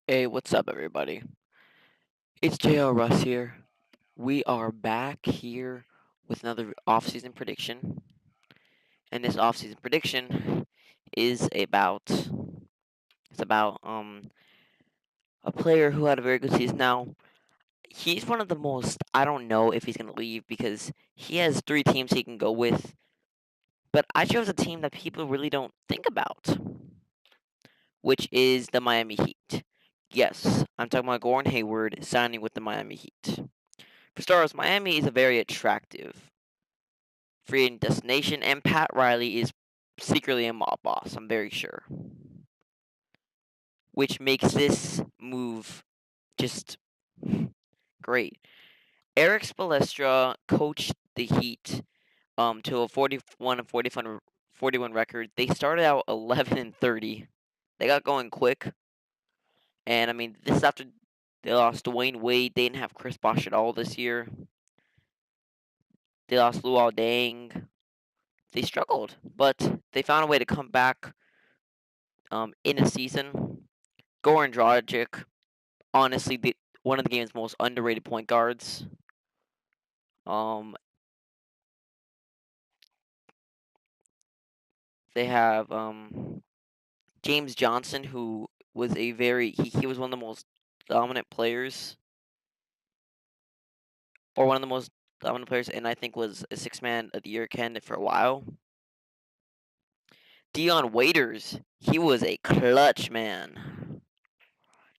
Hey, what's up, everybody? It's JL Russ here. We are back here with another offseason prediction, and this offseason prediction is about a player who had a very good season. Now, he's one of the most. I don't know if he's gonna leave because he has three teams he can go with, but I chose a team that people really don't think about, which is the Miami Heat. Yes, I'm talking about Gordan Hayward signing with the Miami Heat. For starters, Miami is a very attractive free agent destination, and Pat Riley is secretly a mob boss, I'm very sure, which makes this move just great. Eric Spoelstra coached the Heat to a 41 and 41 record. They started out 11 and 30. They got going quick, and I mean this is after they lost Dwayne Wade. They didn't have Chris Bosh at all this year. They lost Luol Deng. They struggled, but they found a way to come back in a season. Goran Dragic, honestly, one of the game's most underrated point guards. Um, they have James Johnson, who was he was one of the most dominant players, or one of the most dominant players, and I think was a six man of the year candidate for a while. Dion Waiters, he was a clutch man.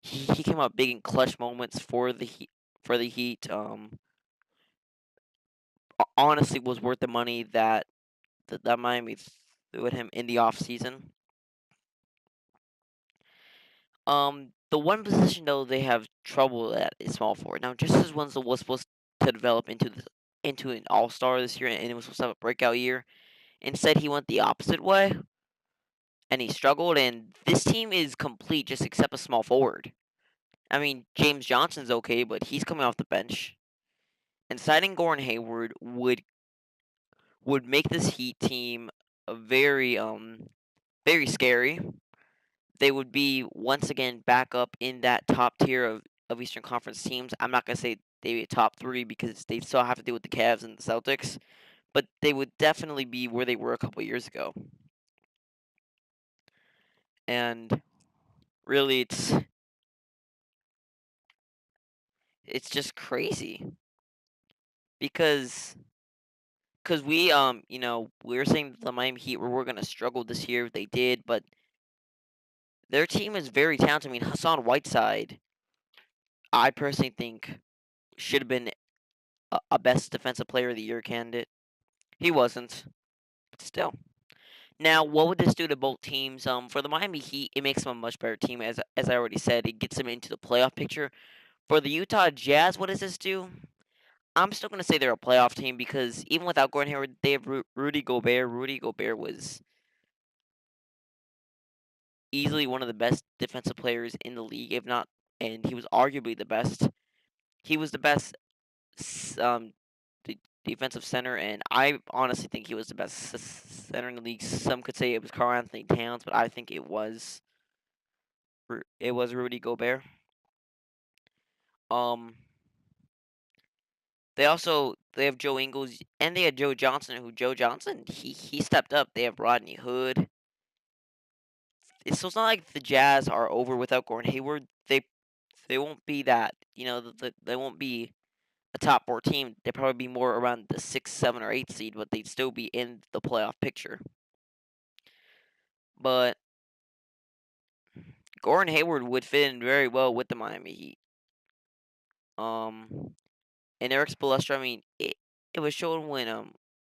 He came out big in clutch moments for the Heat. Honestly, was worth the money that Miami threw at him in the offseason. The one position though they have trouble at is small forward. Now, Justice Winslow was supposed to develop into an all star this year, and it was supposed to have a breakout year. Instead, he went the opposite way, and he struggled. And this team is complete, just except a small forward. I mean, James Johnson's okay, but he's coming off the bench. And signing Gordan Hayward would make this Heat team a very scary. They would be once again back up in that top tier of Eastern Conference teams. I'm not gonna say they be top three because they still have to deal with the Cavs and the Celtics, but they would definitely be where they were a couple years ago. And really, it's just crazy because we were saying the Miami Heat were gonna struggle this year. They did, but their team is very talented. I mean, Hassan Whiteside, I personally think should have been a best defensive player of the year candidate. He wasn't, but still. Now, what would this do to both teams? For the Miami Heat, it makes them a much better team. As I already said, it gets them into the playoff picture. For the Utah Jazz, what does this do? I'm still gonna say they're a playoff team because even without Gordon Hayward, they have Rudy Gobert. Rudy Gobert was easily one of the best defensive players in the league, if not, and he was arguably the best. He was the best defensive center, and I honestly think he was the best center in the league. Some could say it was Karl Anthony Towns, but I think it was Rudy Gobert. Um, they have Joe Ingles and they had Joe Johnson. Who Joe Johnson he stepped up. They have Rodney Hood. So it's not like the Jazz are over without Gordon Hayward. They won't be that. They won't be a top four team. They'd probably be more around the 6, 7, or 8 seed, but they'd still be in the playoff picture. But Gordon Hayward would fit in very well with the Miami Heat. Um, and Eric Spoelstra, I mean, it was shown when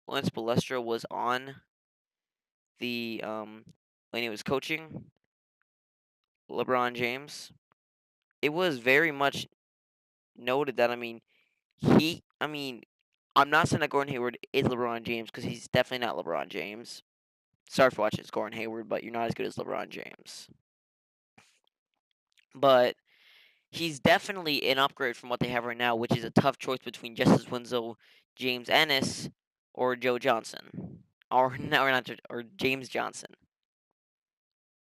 Spoelstra was on the when he was coaching LeBron James. It was very much noted that I mean, I'm not saying that Gordon Hayward is LeBron James because he's definitely not LeBron James. Sorry for watching Gordon Hayward, but you're not as good as LeBron James. But he's definitely an upgrade from what they have right now, which is a tough choice between Justice Winslow, James Ennis, or Joe Johnson, or no, or not, or James Johnson.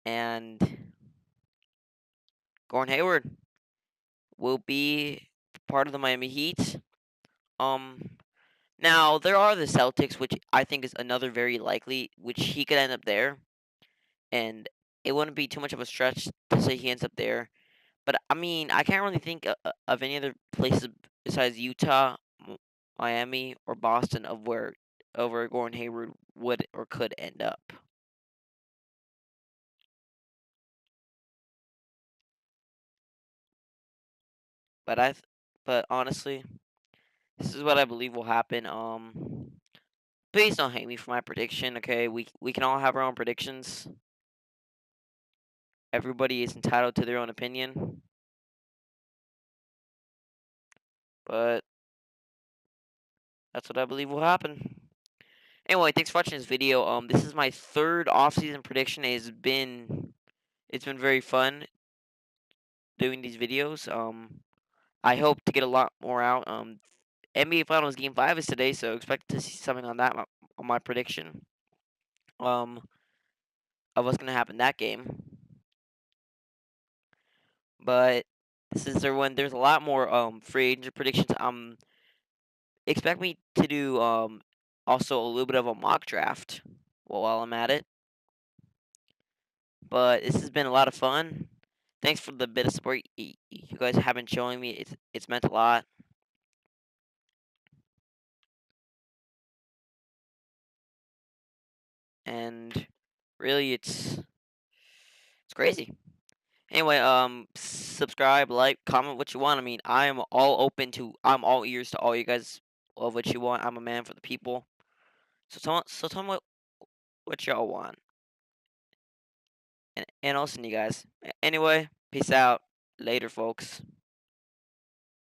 And Gordan Hayward will be part of the Miami Heat. Um, Now there are the Celtics, which I think is another very likely, which he could end up there, and it wouldn't be too much of a stretch to say he ends up there. But I mean, I can't really think of any other places besides Utah, Miami, or Boston of where over Gordon Hayward would or could end up. But but honestly, this is what I believe will happen. Please don't hate me for my prediction. Okay, we can all have our own predictions. Everybody is entitled to their own opinion, but that's what I believe will happen. Anyway, thanks for watching this video. This is my third off-season prediction. It's been very fun doing these videos. I hope to get a lot more out. NBA Finals Game 5 is today, so expect to see something on that on my prediction. Um, of what's gonna happen that game. But since there's a lot more free agent predictions. Expect me to do also a little bit of a mock draft while I'm at it. But this has been a lot of fun. Thanks for the bit of support you guys have been showing me. It's meant a lot, and really it's crazy. Anyway, subscribe, like, comment what you want. I mean, I'm all ears to all you guys of what you want. I'm a man for the people. So tell me what y'all want, and I'll send you guys. Anyway, peace out. Later, folks.